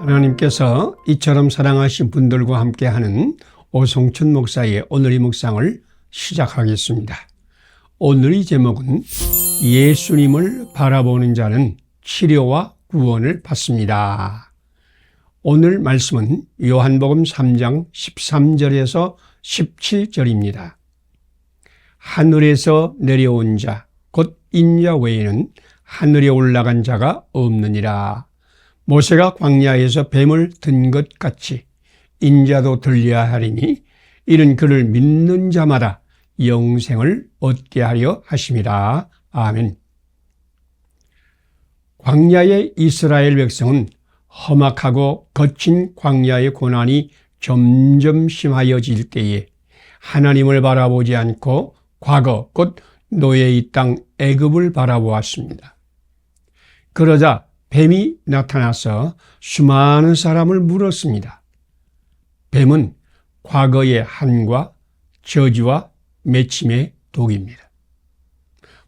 하나님께서 이처럼 사랑하신 분들과 함께하는 오성춘 목사의 오늘의 묵상을 시작하겠습니다. 오늘의 제목은 예수님을 바라보는 자는 치료와 구원을 받습니다. 오늘 말씀은 요한복음 3장 13절에서 17절입니다. 하늘에서 내려온 자, 곧 인자 외에는 하늘에 올라간 자가 없느니라. 모세가 광야에서 뱀을 든 것 같이 인자도 들려야 하리니 이는 그를 믿는 자마다 영생을 얻게 하려 하심이라. 아멘. 광야의 이스라엘 백성은 험악하고 거친 광야의 고난이 점점 심하여질 때에 하나님을 바라보지 않고 과거 곧 노예의 땅 애굽을 바라보았습니다. 그러자 뱀이 나타나서 수많은 사람을 물었습니다. 뱀은 과거의 한과 저주와 맺힘의 독입니다.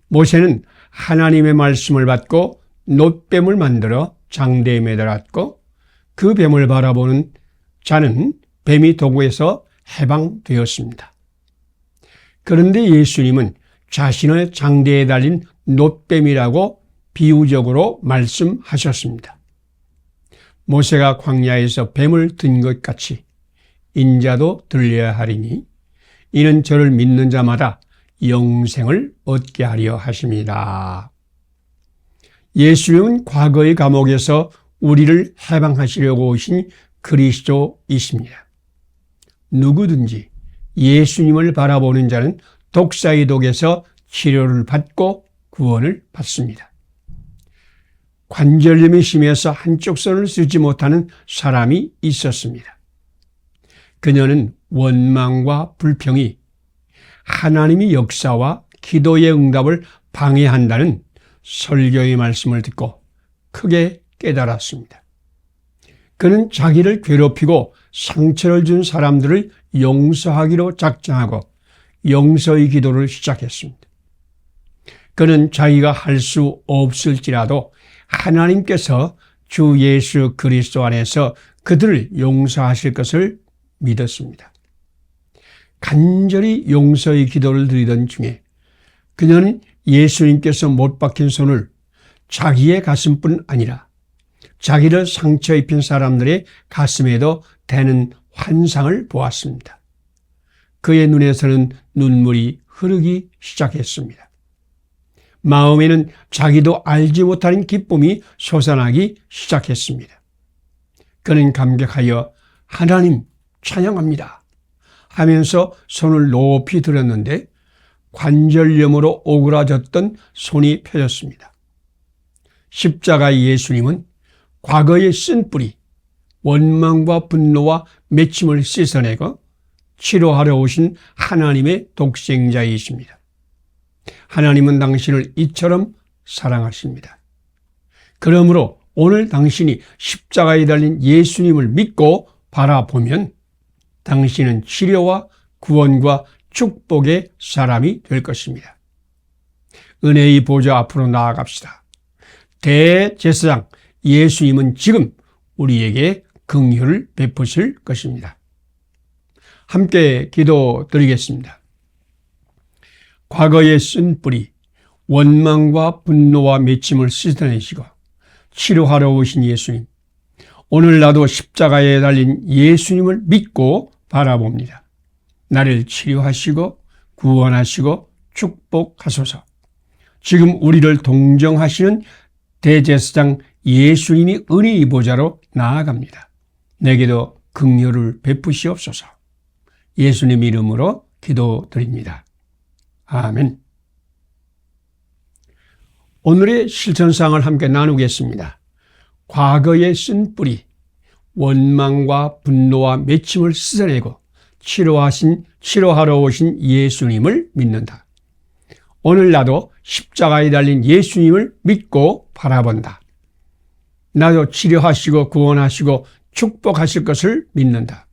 모세는 하나님의 말씀을 받고 놋뱀을 만들어 장대에 매달았고 그 뱀을 바라보는 자는 뱀의 도구에서 해방되었습니다. 그런데 예수님은 자신을 장대에 달린 놋뱀이라고 비유적으로 말씀하셨습니다. 모세가 광야에서 뱀을 든 것 같이 인자도 들려야 하리니 이는 저를 믿는 자마다 영생을 얻게 하려 하심이라. 예수님은 과거의 감옥에서 우리를 해방하시려고 오신 그리스도이십니다. 누구든지 예수님을 바라보는 자는 독사의 독에서 치료를 받고 구원을 받습니다. 관절염이 심해서 한쪽 손을 쓰지 못하는 사람이 있었습니다. 그녀는 원망과 불평이 하나님의 역사와 기도의 응답을 방해한다는 설교의 말씀을 듣고 크게 깨달았습니다. 그는 자기를 괴롭히고 상처를 준 사람들을 용서하기로 작정하고 용서의 기도를 시작했습니다. 그는 자기가 할 수 없을지라도 하나님께서 주 예수 그리스도 안에서 그들을 용서하실 것을 믿었습니다. 간절히 용서의 기도를 드리던 중에 그녀는 예수님께서 못 박힌 손을 자기의 가슴뿐 아니라 자기를 상처 입힌 사람들의 가슴에도 대는 환상을 보았습니다. 그의 눈에서는 눈물이 흐르기 시작했습니다. 마음에는 자기도 알지 못하는 기쁨이 솟아나기 시작했습니다. 그는 감격하여 하나님 찬양합니다 하면서 손을 높이 들었는데 관절염으로 오그라졌던 손이 펴졌습니다. 십자가의 예수님은 과거의 쓴뿌리, 원망과 분노와 맺힘을 씻어내고 치료하러 오신 하나님의 독생자이십니다. 하나님은 당신을 이처럼 사랑하십니다. 그러므로 오늘 당신이 십자가에 달린 예수님을 믿고 바라보면 당신은 치료와 구원과 축복의 사람이 될 것입니다. 은혜의 보좌 앞으로 나아갑시다. 대제사장 예수님은 지금 우리에게 긍휼을 베푸실 것입니다. 함께 기도드리겠습니다. 과거의 쓴뿌리, 원망과 분노와 맺힘을 씻어내시고 치료하러 오신 예수님, 오늘 나도 십자가에 달린 예수님을 믿고 바라봅니다. 나를 치료하시고 구원하시고 축복하소서. 지금 우리를 동정하시는 대제사장 예수님이 은혜의 보좌로 나아갑니다. 내게도 긍휼을 베푸시옵소서. 예수님 이름으로 기도드립니다. 아멘. 오늘의 실천사항을 함께 나누겠습니다. 과거의 쓴뿌리, 원망과 분노와 맺힘을 씻어내고 치료하러 오신 예수님을 믿는다. 오늘 나도 십자가에 달린 예수님을 믿고 바라본다. 나도 치료하시고 구원하시고 축복하실 것을 믿는다.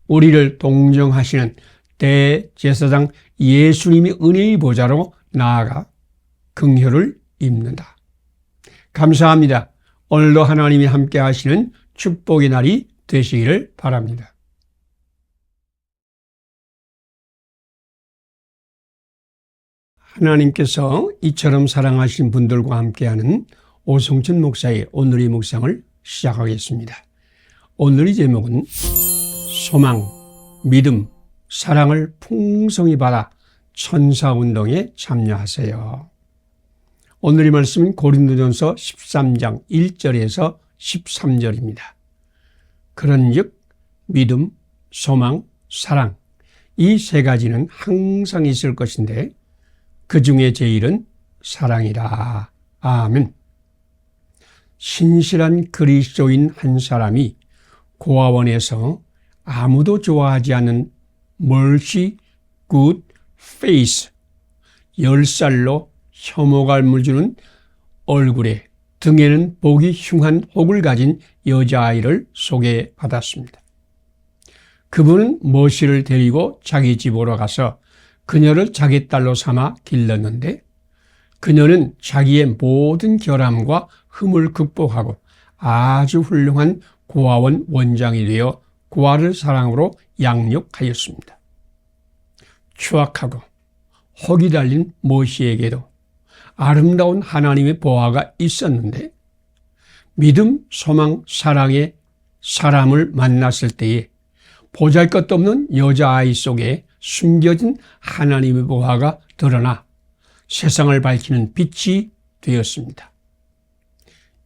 우리를 동정하시는 대제사장 예수님이 은혜의 보좌로 나아가 긍휼을 입는다. 감사합니다. 오늘도 하나님이 함께 하시는 축복의 날이 되시기를 바랍니다. 하나님께서 이처럼 사랑하신 분들과 함께하는 오성천 목사의 오늘의 묵상을 시작하겠습니다. 오늘의 제목은 소망, 믿음, 사랑을 풍성히 받아 천사운동에 참여하세요. 오늘의 말씀은 고린도전서 13장 1절에서 13절입니다. 그런즉 믿음, 소망, 사랑 이 세 가지는 항상 있을 것인데 그 중에 제일은 사랑이라. 아멘. 신실한 그리스도인 한 사람이 고아원에서 아무도 좋아하지 않는 mercy, good face, 10살로 혐오감을 주는 얼굴에 등에는 보기 흉한 혹을 가진 여자아이를 소개받았습니다. 그분은 머시를 데리고 자기 집으로 가서 그녀를 자기 딸로 삼아 길렀는데 그녀는 자기의 모든 결함과 흠을 극복하고 아주 훌륭한 고아원 원장이 되어 고아를 사랑으로 양육하였습니다. 추악하고 혹이 달린 모시에게도 아름다운 하나님의 보화가 있었는데 믿음, 소망, 사랑의 사람을 만났을 때에 보잘것없는 여자아이 속에 숨겨진 하나님의 보화가 드러나 세상을 밝히는 빛이 되었습니다.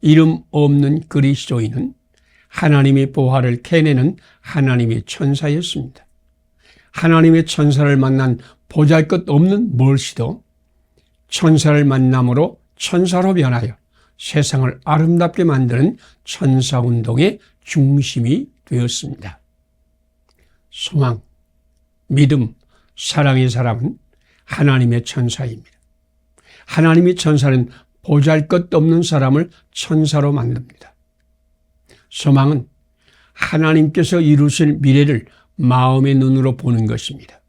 이름 없는 그리스도인은 하나님의 보화를 캐내는 하나님의 천사였습니다. 하나님의 천사를 만난 보잘것없는 멀시도 천사를 만남으로 천사로 변하여 세상을 아름답게 만드는 천사운동의 중심이 되었습니다. 소망, 믿음, 사랑의 사람은 하나님의 천사입니다. 하나님의 천사는 보잘것없는 사람을 천사로 만듭니다. 소망은 하나님께서 이루실 미래를 마음의 눈으로 보는 것입니다.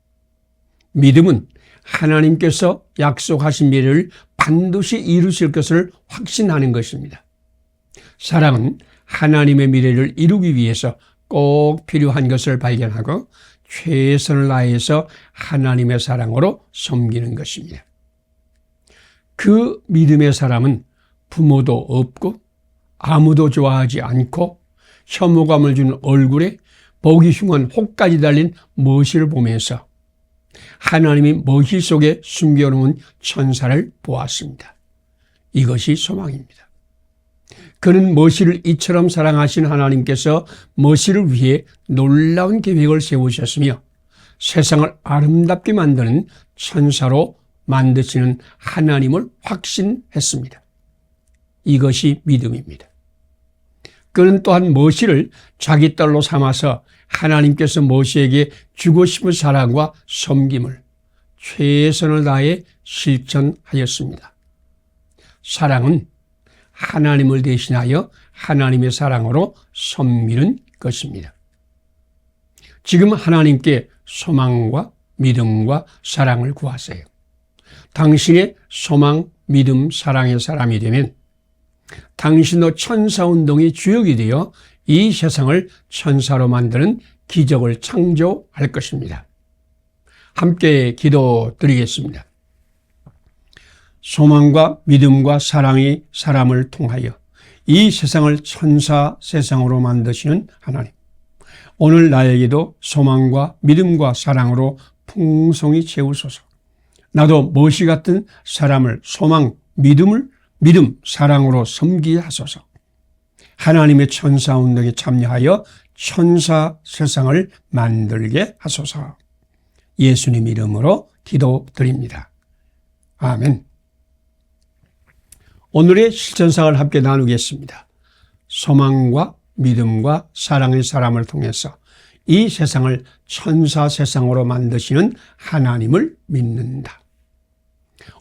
믿음은 하나님께서 약속하신 미래를 반드시 이루실 것을 확신하는 것입니다. 사랑은 하나님의 미래를 이루기 위해서 꼭 필요한 것을 발견하고 최선을 다해서 하나님의 사랑으로 섬기는 것입니다. 그 믿음의 사람은 부모도 없고 아무도 좋아하지 않고 혐오감을 주는 얼굴에 보기 흉한 혹까지 달린 머시를 보면서 하나님이 머시 속에 숨겨놓은 천사를 보았습니다. 이것이 소망입니다. 그는 머시를 이처럼 사랑하신 하나님께서 머시를 위해 놀라운 계획을 세우셨으며 세상을 아름답게 만드는 천사로 만드시는 하나님을 확신했습니다. 이것이 믿음입니다. 그는 또한 머시를 자기 딸로 삼아서 하나님께서 머시에게 주고 싶은 사랑과 섬김을 최선을 다해 실천하였습니다. 사랑은 하나님을 대신하여 하나님의 사랑으로 섬기는 것입니다. 지금 하나님께 소망과 믿음과 사랑을 구하세요. 당신의 소망, 믿음, 사랑의 사람이 되면 당신도 천사운동의 주역이 되어 이 세상을 천사로 만드는 기적을 창조할 것입니다. 함께 기도드리겠습니다. 소망과 믿음과 사랑의 사람을 통하여 이 세상을 천사 세상으로 만드시는 하나님, 오늘 나에게도 소망과 믿음과 사랑으로 풍성히 채우소서. 나도 머시 같은 사람을 소망, 믿음, 사랑으로 섬기게 하소서. 하나님의 천사운동에 참여하여 천사 세상을 만들게 하소서. 예수님 이름으로 기도드립니다. 아멘. 오늘의 실천사를 함께 나누겠습니다. 소망과 믿음과 사랑의 사람을 통해서 이 세상을 천사 세상으로 만드시는 하나님을 믿는다.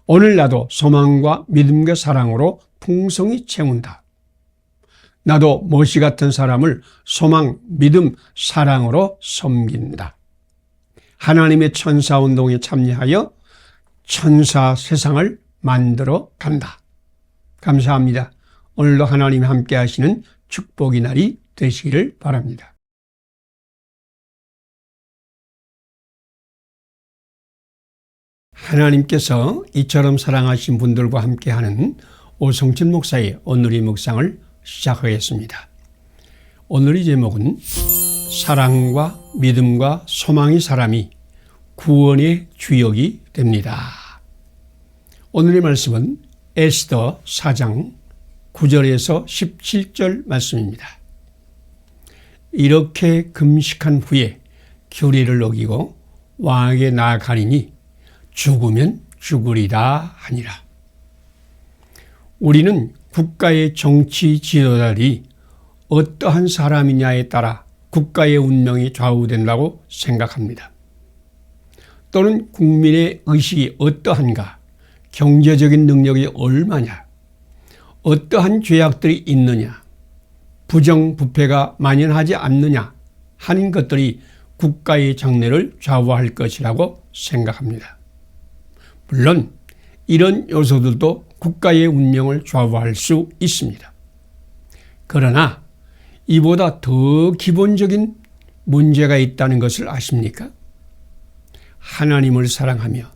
오늘 나도 소망과 믿음과 사랑으로 풍성히 채운다. 나도 머시 같은 사람을 소망, 믿음, 사랑으로 섬긴다. 하나님의 천사운동에 참여하여 천사 세상을 만들어 간다. 감사합니다. 오늘도 하나님이 함께 하시는 축복의 날이 되시기를 바랍니다. 하나님께서 이처럼 사랑하신 분들과 함께하는 오성진 목사의 오늘의 묵상을 시작하겠습니다. 오늘의 제목은 사랑과 믿음과 소망의 사람이 구원의 주역이 됩니다. 오늘의 말씀은 에스더 4장 9절에서 17절 말씀입니다. 이렇게 금식한 후에 규례를 어기고 왕에게 나아가리니 죽으면 죽으리라 하니라. 우리는 국가의 정치 지도자들이 어떠한 사람이냐에 따라 국가의 운명이 좌우된다고 생각합니다. 또는 국민의 의식이 어떠한가, 경제적인 능력이 얼마냐, 어떠한 죄악들이 있느냐, 부정부패가 만연하지 않느냐 하는 것들이 국가의 장래를 좌우할 것이라고 생각합니다. 물론 이런 요소들도 국가의 운명을 좌우할 수 있습니다. 그러나 이보다 더 기본적인 문제가 있다는 것을 아십니까? 하나님을 사랑하며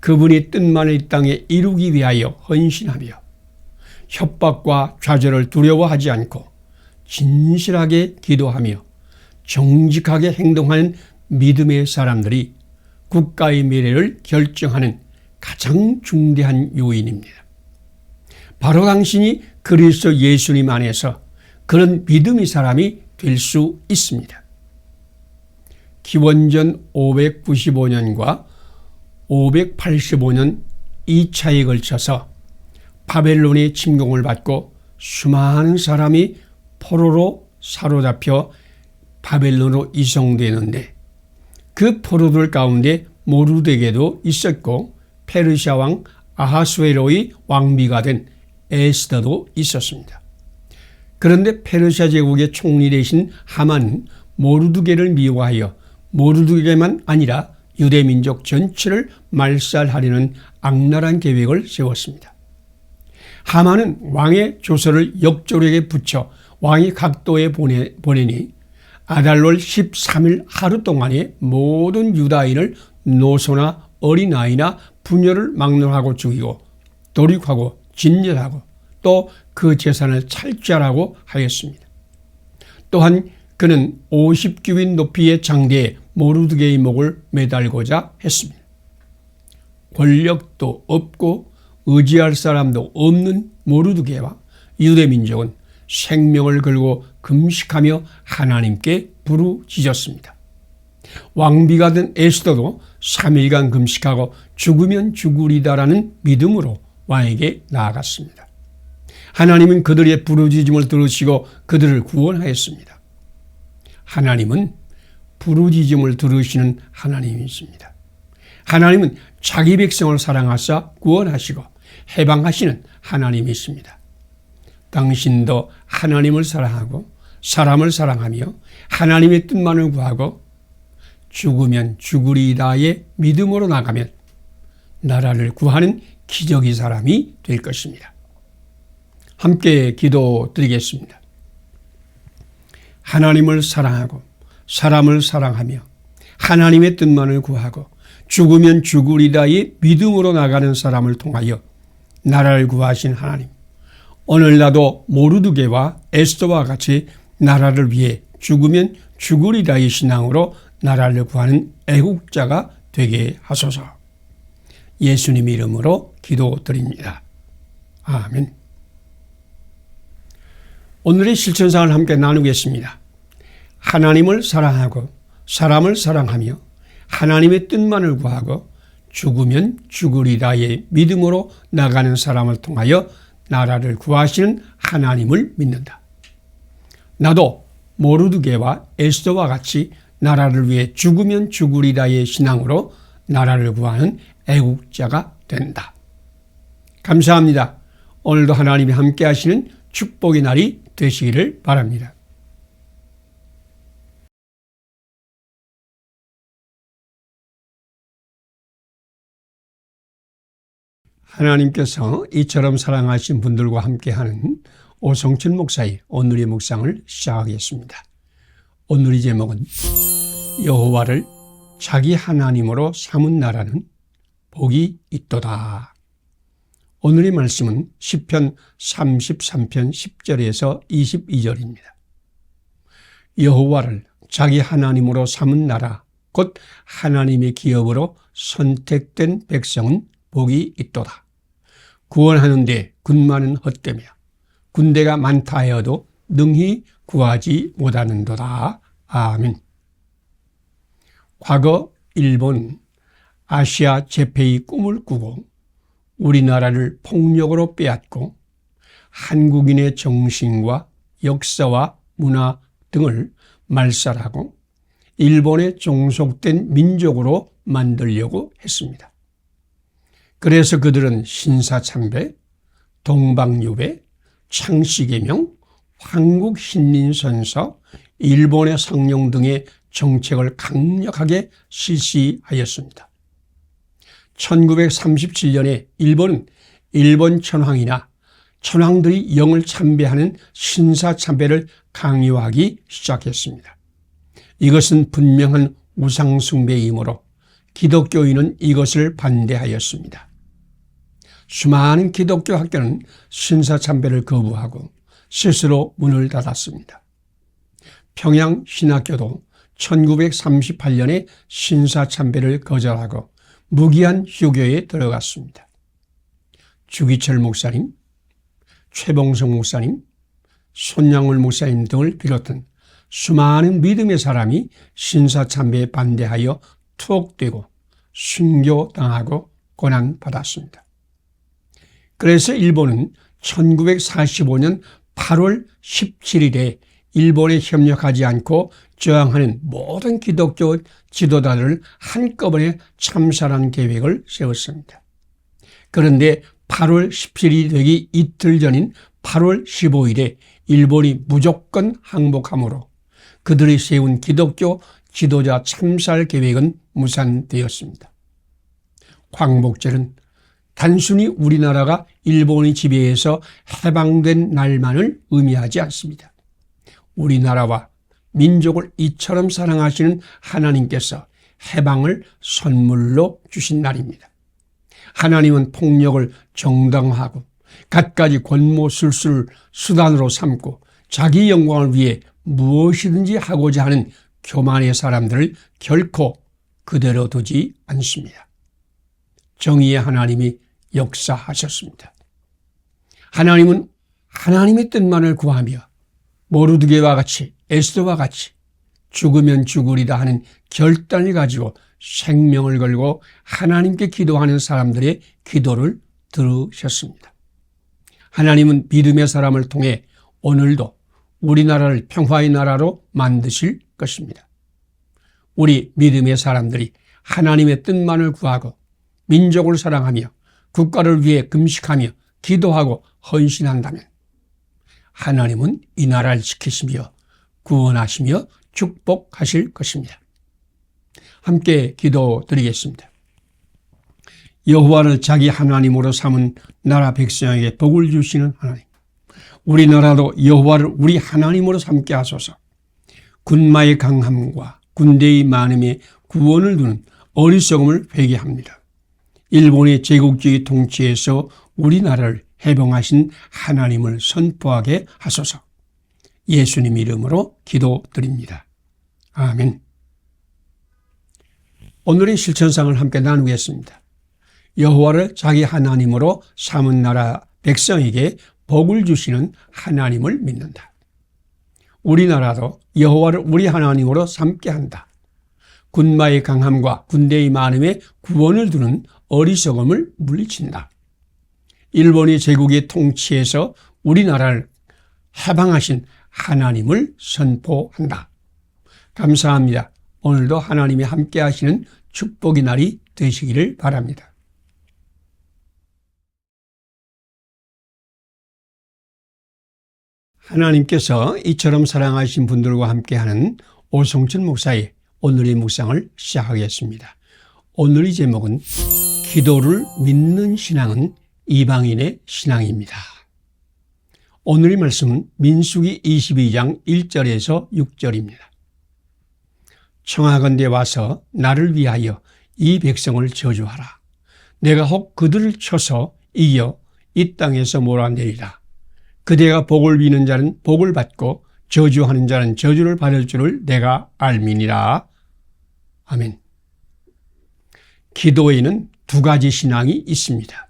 그분의 뜻만을 이 땅에 이루기 위하여 헌신하며 협박과 좌절을 두려워하지 않고 진실하게 기도하며 정직하게 행동하는 믿음의 사람들이 국가의 미래를 결정하는 가장 중대한 요인입니다. 바로 당신이 그리스도 예수님 안에서 그런 믿음의 사람이 될 수 있습니다. 기원전 595년과 585년 2차에 걸쳐서 바벨론의 침공을 받고 수많은 사람이 포로로 사로잡혀 바벨론으로 이송되는데 그 포로들 가운데 모르드게도 있었고 페르시아 왕 아하수에로의 왕비가 된 에스더도 있었습니다. 그런데 페르시아 제국의 총리 되신 하만은 모르드게를 미워하여 모르드게만 아니라 유대민족 전체를 말살하려는 악랄한 계획을 세웠습니다. 하만은 왕의 조서를 역졸에게 붙여 왕이 각도에 보내니 아달월 13일 하루 동안에 모든 유다인을 노소나 어린아이나 부녀를 막론하고 죽이고 도륙하고 진멸하고 또 그 재산을 탈취하라고 하였습니다. 또한 그는 50규빗 높이의 장대에 모르드게의 목을 매달고자 했습니다. 권력도 없고 의지할 사람도 없는 모르드게와 유대민족은 생명을 걸고 금식하며 하나님께 부르짖었습니다. 왕비가 된 에스더도 3일간 금식하고 죽으면 죽으리다라는 믿음으로 왕에게 나아갔습니다. 하나님은 그들의 부르짖음을 들으시고 그들을 구원하였습니다. 하나님은 부르짖음을 들으시는 하나님이십니다. 하나님은 자기 백성을 사랑하사 구원하시고 해방하시는 하나님이십니다. 당신도 하나님을 사랑하고 사람을 사랑하며 하나님의 뜻만을 구하고 죽으면 죽으리다의 믿음으로 나가면 나라를 구하는 기적의 사람이 될 것입니다. 함께 기도드리겠습니다. 하나님을 사랑하고 사람을 사랑하며 하나님의 뜻만을 구하고 죽으면 죽으리다의 믿음으로 나가는 사람을 통하여 나라를 구하신 하나님, 오늘 나도 모르드게와 에스더와 같이 나라를 위해 죽으면 죽으리다의 신앙으로 나라를 구하는 애국자가 되게 하소서. 예수님 이름으로 기도드립니다. 아멘. 오늘의 실천사를 함께 나누겠습니다. 하나님을 사랑하고 사람을 사랑하며 하나님의 뜻만을 구하고 죽으면 죽으리다의 믿음으로 나가는 사람을 통하여 나라를 구하시는 하나님을 믿는다. 나도 모르드게와 에스더와 같이 나라를 위해 죽으면 죽으리다의 신앙으로 나라를 구하는 애국자가 된다. 감사합니다. 오늘도 하나님이 함께 하시는 축복의 날이 되시기를 바랍니다. 하나님께서 이처럼 사랑하신 분들과 함께하는 오성철 목사의 오늘의 묵상을 시작하겠습니다. 오늘의 제목은 여호와를 자기 하나님으로 삼은 나라는 복이 있도다. 오늘의 말씀은 시편 33편 10절에서 22절입니다. 여호와를 자기 하나님으로 삼은 나라, 곧 하나님의 기업으로 선택된 백성은 복이 있도다. 구원하는데 군마는 헛되며 군대가 많다 하여도 능히 구하지 못하는도다. 아멘. 과거 일본은 아시아 재패의 꿈을 꾸고 우리나라를 폭력으로 빼앗고 한국인의 정신과 역사와 문화 등을 말살하고 일본에 종속된 민족으로 만들려고 했습니다. 그래서 그들은 신사참배, 동방유배, 창씨개명, 황국신민선서, 일본의 상용 등의 정책을 강력하게 실시하였습니다. 1937년에 일본은 일본 천황이나 천황들이 영을 참배하는 신사참배를 강요하기 시작했습니다. 이것은 분명한 우상숭배이므로 기독교인은 이것을 반대하였습니다. 수많은 기독교 학교는 신사참배를 거부하고 스스로 문을 닫았습니다. 평양신학교도 1938년에 신사참배를 거절하고 무기한 휴교에 들어갔습니다. 주기철 목사님, 최봉성 목사님, 손양울 목사님 등을 비롯한 수많은 믿음의 사람이 신사참배에 반대하여 투옥되고 순교당하고 고난받았습니다. 그래서 일본은 1945년 8월 17일에 일본에 협력하지 않고 저항하는 모든 기독교 지도자들을 한꺼번에 참살한 계획을 세웠습니다. 그런데 8월 17일이 되기 이틀 전인 8월 15일에 일본이 무조건 항복함으로 그들이 세운 기독교 지도자 참살 계획은 무산되었습니다. 광복절은 단순히 우리나라가 일본의 지배에서 해방된 날만을 의미하지 않습니다. 우리나라와 민족을 이처럼 사랑하시는 하나님께서 해방을 선물로 주신 날입니다. 하나님은 폭력을 정당화하고 갖가지 권모술수를 수단으로 삼고 자기 영광을 위해 무엇이든지 하고자 하는 교만의 사람들을 결코 그대로 두지 않습니다. 정의의 하나님이 역사하셨습니다. 하나님은 하나님의 뜻만을 구하며 모르드게와 같이 에스더와 같이 죽으면 죽으리다 하는 결단을 가지고 생명을 걸고 하나님께 기도하는 사람들의 기도를 들으셨습니다. 하나님은 믿음의 사람을 통해 오늘도 우리나라를 평화의 나라로 만드실 것입니다. 우리 믿음의 사람들이 하나님의 뜻만을 구하고 민족을 사랑하며 국가를 위해 금식하며 기도하고 헌신한다면 하나님은 이 나라를 지키시며 구원하시며 축복하실 것입니다. 함께 기도드리겠습니다. 여호와를 자기 하나님으로 삼은 나라 백성에게 복을 주시는 하나님, 우리나라도 여호와를 우리 하나님으로 삼게 하소서. 군마의 강함과 군대의 많음에 구원을 두는 어리석음을 회개합니다. 일본의 제국주의 통치에서 우리나라를 해방하신 하나님을 선포하게 하소서. 예수님 이름으로 기도드립니다. 아멘. 오늘의 실천상을 함께 나누겠습니다. 여호와를 자기 하나님으로 삼은 나라 백성에게 복을 주시는 하나님을 믿는다. 우리나라도 여호와를 우리 하나님으로 삼게 한다. 군마의 강함과 군대의 많음에 구원을 두는 어리석음을 물리친다. 일본이 제국의 통치에서 우리나라를 해방하신 하나님을 선포한다. 감사합니다. 오늘도 하나님이 함께 하시는 축복의 날이 되시기를 바랍니다. 하나님께서 이처럼 사랑하신 분들과 함께하는 오성철 목사의 오늘의 묵상을 시작하겠습니다. 오늘의 제목은 기도를 믿는 신앙은 이방인의 신앙입니다. 오늘의 말씀은 민수기 22장 1절에서 6절입니다. 청하건대 와서 나를 위하여 이 백성을 저주하라. 내가 혹 그들을 쳐서 이겨 이 땅에서 몰아내리라. 그대가 복을 비는 자는 복을 받고 저주하는 자는 저주를 받을 줄을 내가 알미니라. 아멘. 기도에는 두 가지 신앙이 있습니다.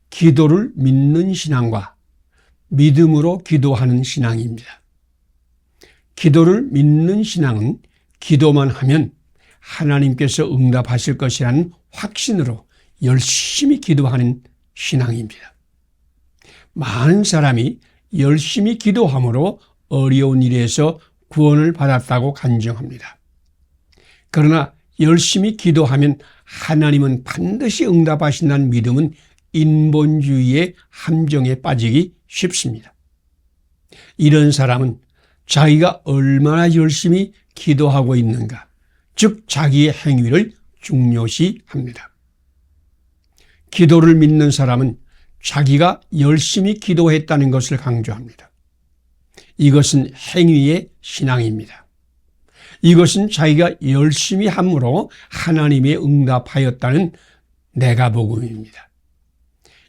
기도를 믿는 신앙과 믿음으로 기도하는 신앙입니다. 기도를 믿는 신앙은 기도만 하면 하나님께서 응답하실 것이라는 확신으로 열심히 기도하는 신앙입니다. 많은 사람이 열심히 기도함으로 어려운 일에서 구원을 받았다고 간증합니다. 그러나 열심히 기도하면 하나님은 반드시 응답하신다는 믿음은 인본주의의 함정에 빠지기 쉽습니다. 이런 사람은 자기가 얼마나 열심히 기도하고 있는가, 즉 자기의 행위를 중요시합니다. 기도를 믿는 사람은 자기가 열심히 기도했다는 것을 강조합니다. 이것은 행위의 신앙입니다. 이것은 자기가 열심히 함으로 하나님의 응답하였다는 내가복음입니다.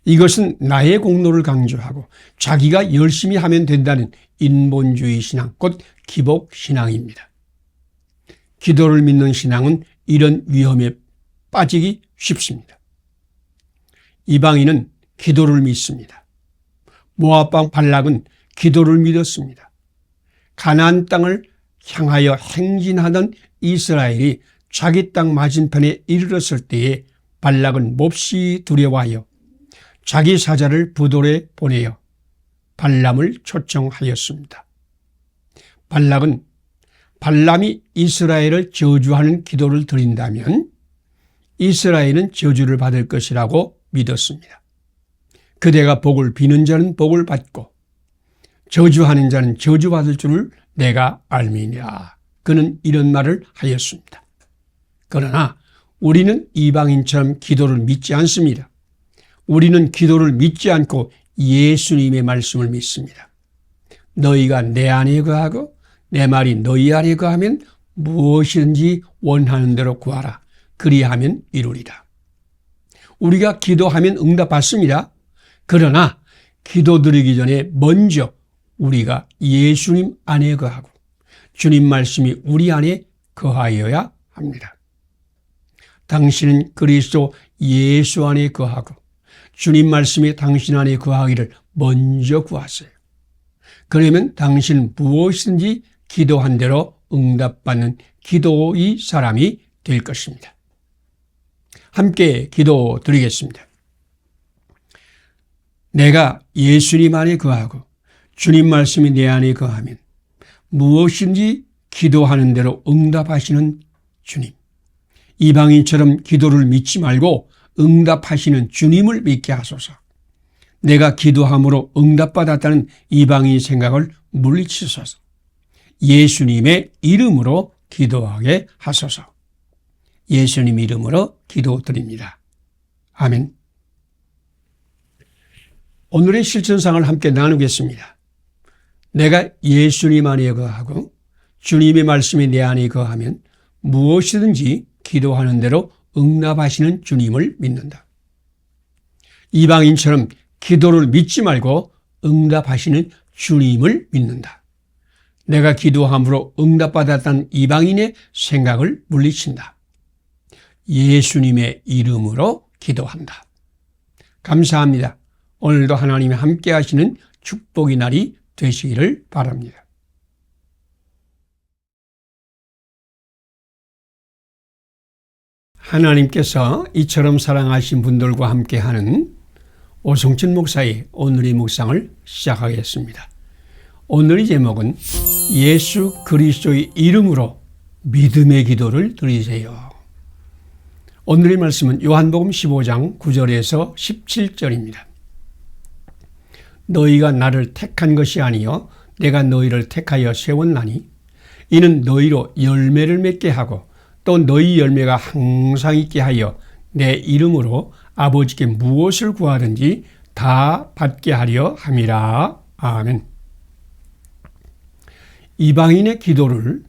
이것은 나의 공로를 강조하고 자기가 열심히 하면 된다는 인본주의 신앙, 곧 기복 신앙입니다. 기도를 믿는 신앙은 이런 위험에 빠지기 쉽습니다. 이방인은 기도를 믿습니다. 모압 왕 발락은 기도를 믿었습니다. 가나안 땅을 향하여 행진하던 이스라엘이 자기 땅 맞은편에 이르렀을 때에 발락은 몹시 두려워하여 자기 사자를 부돌에 보내어 발람을 초청하였습니다. 발락은 발람이 이스라엘을 저주하는 기도를 드린다면 이스라엘은 저주를 받을 것이라고 믿었습니다. 그대가 복을 비는 자는 복을 받고 저주하는 자는 저주받을 줄을 내가 알미니라. 그는 이런 말을 하였습니다. 그러나 우리는 이방인처럼 기도를 믿지 않습니다. 우리는 기도를 믿지 않고 예수님의 말씀을 믿습니다. 너희가 내 안에 거하고 내 말이 너희 안에 거하면 무엇이든지 원하는 대로 구하라. 그리하면 이루리라. 우리가 기도하면 응답받습니다. 그러나 기도드리기 전에 먼저 우리가 예수님 안에 거하고 주님 말씀이 우리 안에 거하여야 합니다. 당신은 그리스도 예수 안에 거하고 주님 말씀이 당신 안에 거하기를 먼저 구하세요. 그러면 당신은 무엇이든지 기도한 대로 응답받는 기도의 사람이 될 것입니다. 함께 기도드리겠습니다. 내가 예수님 안에 거하고 주님 말씀이 내 안에 거하면 무엇인지 기도하는 대로 응답하시는 주님. 이방인처럼 기도를 믿지 말고 응답하시는 주님을 믿게 하소서. 내가 기도함으로 응답받았다는 이방인 생각을 물리치소서. 예수님의 이름으로 기도하게 하소서. 예수님 이름으로 기도드립니다. 아멘. 오늘의 실천상을 함께 나누겠습니다. 내가 예수님 안에 거하고 주님의 말씀이 내 안에 거하면 무엇이든지 기도하는 대로 응답하시는 주님을 믿는다. 이방인처럼 기도를 믿지 말고 응답하시는 주님을 믿는다. 내가 기도함으로 응답받았다는 이방인의 생각을 물리친다. 예수님의 이름으로 기도한다. 감사합니다. 오늘도 하나님이 함께 하시는 축복의 날이 되시기를 바랍니다. 하나님께서 이처럼 사랑하신 분들과 함께하는 오성춘 목사의 오늘의 묵상을 시작하겠습니다. 오늘의 제목은 예수 그리스도의 이름으로 믿음의 기도를 드리세요. 오늘의 말씀은 요한복음 15장 9절에서 17절입니다. 너희가 나를 택한 것이 아니요 내가 너희를 택하여 세웠나니 이는 너희로 열매를 맺게 하고 또 너희 열매가 항상 있게 하여 내 이름으로 아버지께 무엇을 구하든지 다 받게 하려 함이라. 아멘. 이방인의 기도를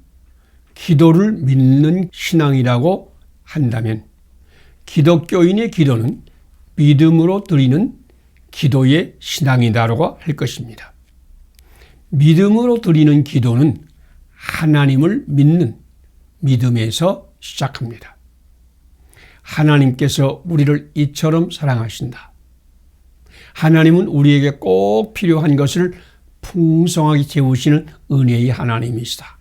믿는 신앙이라고 한다면 기독교인의 기도는 믿음으로 드리는 기도의 신앙이다라고 할 것입니다. 믿음으로 드리는 기도는 하나님을 믿는 믿음에서 시작합니다. 하나님께서 우리를 이처럼 사랑하신다. 하나님은 우리에게 꼭 필요한 것을 풍성하게 채우시는 은혜의 하나님이시다.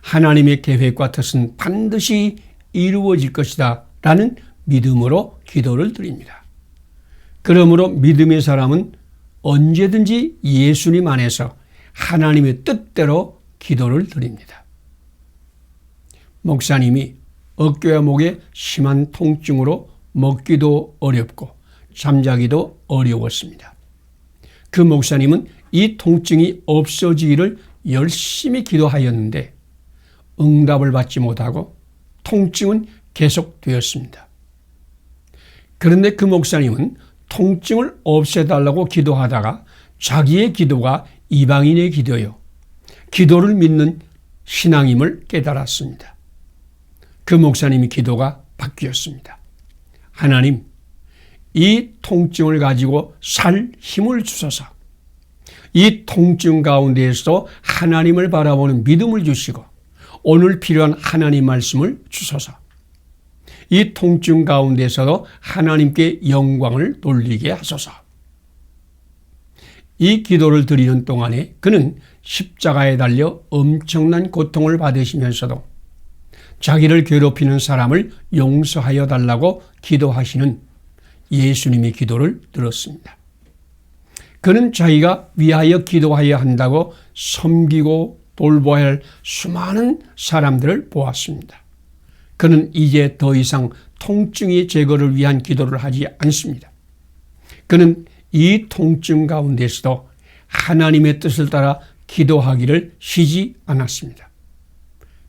하나님의 계획과 뜻은 반드시 이루어질 것이다 라는 믿음으로 기도를 드립니다. 그러므로 믿음의 사람은 언제든지 예수님 안에서 하나님의 뜻대로 기도를 드립니다. 목사님이 어깨와 목에 심한 통증으로 먹기도 어렵고 잠자기도 어려웠습니다. 그 목사님은 이 통증이 없어지기를 열심히 기도하였는데 응답을 받지 못하고 통증은 계속되었습니다. 그런데 그 목사님은 통증을 없애달라고 기도하다가 자기의 기도가 이방인의 기도요, 기도를 믿는 신앙임을 깨달았습니다. 그 목사님의 기도가 바뀌었습니다. 하나님, 이 통증을 가지고 살 힘을 주소서. 이 통증 가운데에서 하나님을 바라보는 믿음을 주시고 오늘 필요한 하나님 말씀을 주소서. 이 통증 가운데서도 하나님께 영광을 돌리게 하소서. 이 기도를 드리는 동안에 그는 십자가에 달려 엄청난 고통을 받으시면서도 자기를 괴롭히는 사람을 용서하여 달라고 기도하시는 예수님의 기도를 들었습니다. 그는 자기가 위하여 기도하여야 한다고 섬기고 돌보아야 할 수많은 사람들을 보았습니다. 그는 이제 더 이상 통증의 제거를 위한 기도를 하지 않습니다. 그는 이 통증 가운데서도 하나님의 뜻을 따라 기도하기를 쉬지 않았습니다.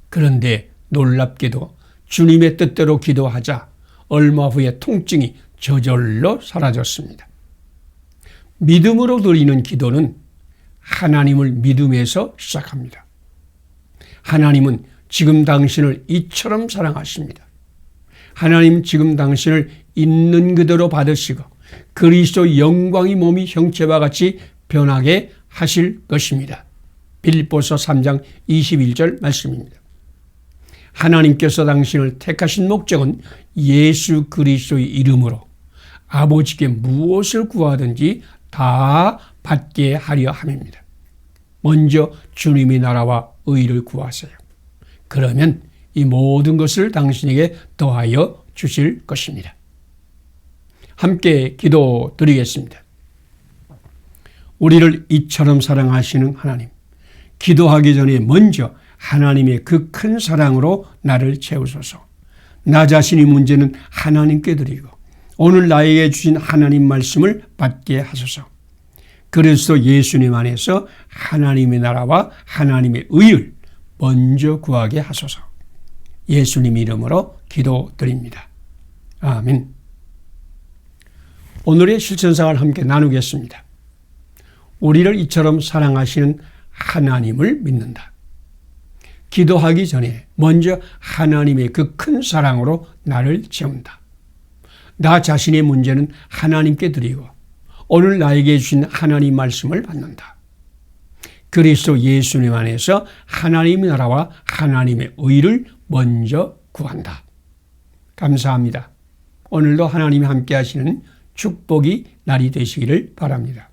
그런데 놀랍게도 주님의 뜻대로 기도하자 얼마 후에 통증이 저절로 사라졌습니다. 믿음으로 드리는 기도는 하나님을 믿음에서 시작합니다. 하나님은 지금 당신을 이처럼 사랑하십니다. 하나님은 지금 당신을 있는 그대로 받으시고 그리스도 영광의 몸이 형체와 같이 변하게 하실 것입니다. 빌립보서 3장 21절 말씀입니다. 하나님께서 당신을 택하신 목적은 예수 그리스도의 이름으로 아버지께 무엇을 구하든지 다 받게 하려 함입니다. 먼저 주님의 나라와 의를 구하세요. 그러면 이 모든 것을 당신에게 더하여 주실 것입니다. 함께 기도 드리겠습니다. 우리를 이처럼 사랑하시는 하나님, 기도하기 전에 먼저 하나님의 그 큰 사랑으로 나를 채우소서. 나 자신의 문제는 하나님께 드리고 오늘 나에게 주신 하나님 말씀을 받게 하소서. 그래서 예수님 안에서 하나님의 나라와 하나님의 의를 먼저 구하게 하소서. 예수님 이름으로 기도드립니다. 아멘. 오늘의 실천상을 함께 나누겠습니다. 우리를 이처럼 사랑하시는 하나님을 믿는다. 기도하기 전에 먼저 하나님의 그 큰 사랑으로 나를 채운다. 나 자신의 문제는 하나님께 드리고 오늘 나에게 주신 하나님 말씀을 받는다. 그리스도 예수님 안에서 하나님의 나라와 하나님의 의를 먼저 구한다. 감사합니다. 오늘도 하나님이 함께 하시는 축복이 날이 되시기를 바랍니다.